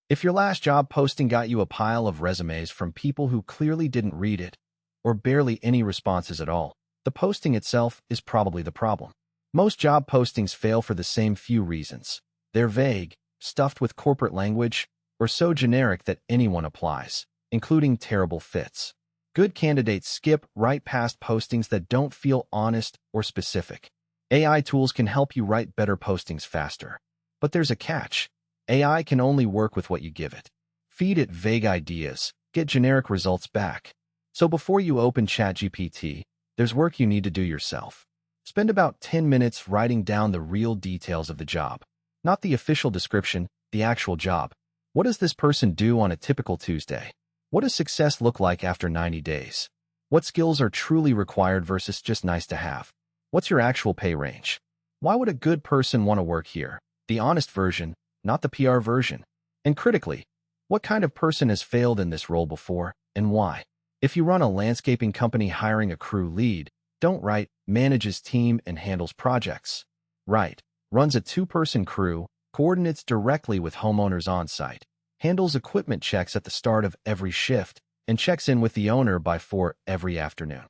If your last job posting got you a pile of resumes from people who clearly didn't read it, or barely any responses at all, the posting itself is probably the problem. Most job postings fail for the same few reasons. They're vague, stuffed with corporate language, or so generic that anyone applies, including terrible fits. Good candidates skip right past postings that don't feel honest or specific. AI tools can help you write better postings faster. But there's a catch. AI can only work with what you give it. Feed it vague ideas, get generic results back. So before you open ChatGPT, there's work you need to do yourself. Spend about 10 minutes writing down the real details of the job. Not the official description, the actual job. What does this person do on a typical Tuesday? What does success look like after 90 days? What skills are truly required versus just nice to have? What's your actual pay range? Why would a good person want to work here? The honest version, not the PR version. And critically, what kind of person has failed in this role before, and why? If you run a landscaping company hiring a crew lead, don't write, manages team and handles projects. Write, runs a 2-person crew, coordinates directly with homeowners on site, handles equipment checks at the start of every shift, and checks in with the owner by 4 every afternoon.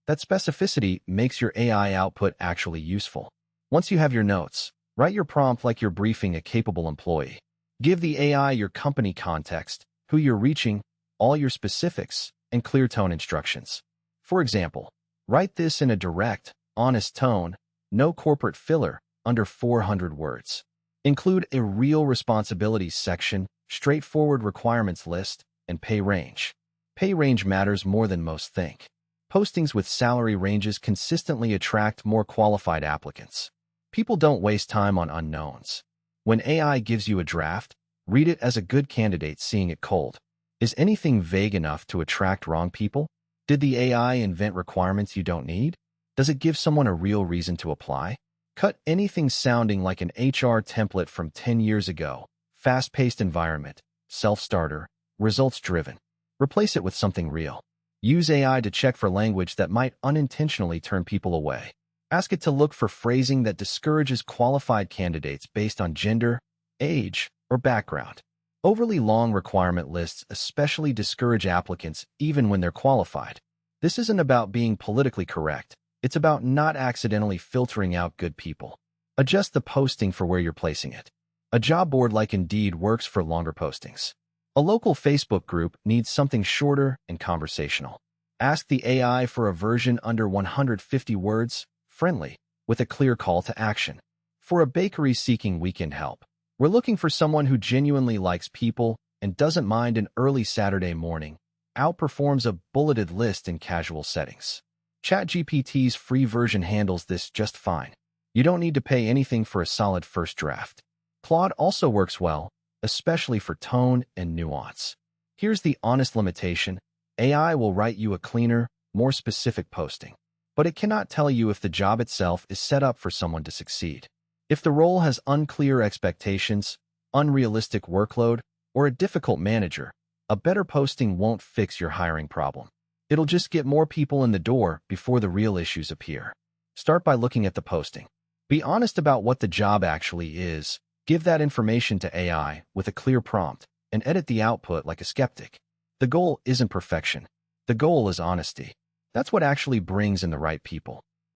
That specificity makes your AI output actually useful. Once you have your notes, write your prompt like you're briefing a capable employee. Give the AI your company context, who you're reaching, all your specifics, and clear tone instructions. For example, write this in a direct, honest tone, no corporate filler, under 400 words. Include a real responsibilities section, straightforward requirements list, and pay range. Pay range matters more than most think. Postings with salary ranges consistently attract more qualified applicants. People don't waste time on unknowns. When AI gives you a draft, read it as a good candidate seeing it cold. Is anything vague enough to attract wrong people? Did the AI invent requirements you don't need? Does it give someone a real reason to apply? Cut anything sounding like an HR template from 10 years ago. Fast-paced environment, self-starter, results-driven. Replace it with something real. Use AI to check for language that might unintentionally turn people away. Ask it to look for phrasing that discourages qualified candidates based on gender, age, or background. Overly long requirement lists especially discourage applicants even when they're qualified. This isn't about being politically correct. It's about not accidentally filtering out good people. Adjust the posting for where you're placing it. A job board like Indeed works for longer postings. A local Facebook group needs something shorter and conversational. Ask the AI for a version under 150 words, friendly, with a clear call to action. For a bakery seeking weekend help, we're looking for someone who genuinely likes people and doesn't mind an early Saturday morning, outperforms a bulleted list in casual settings. ChatGPT's free version handles this just fine. You don't need to pay anything for a solid first draft. Claude also works well, especially for tone and nuance. Here's the honest limitation. AI will write you a cleaner, more specific posting, but it cannot tell you if the job itself is set up for someone to succeed. If the role has unclear expectations, unrealistic workload, or a difficult manager, a better posting won't fix your hiring problem. It'll just get more people in the door before the real issues appear. Start by looking at the posting. Be honest about what the job actually is. Give that information to AI with a clear prompt and edit the output like a skeptic. The goal isn't perfection. The goal is honesty. That's what actually brings in the right people.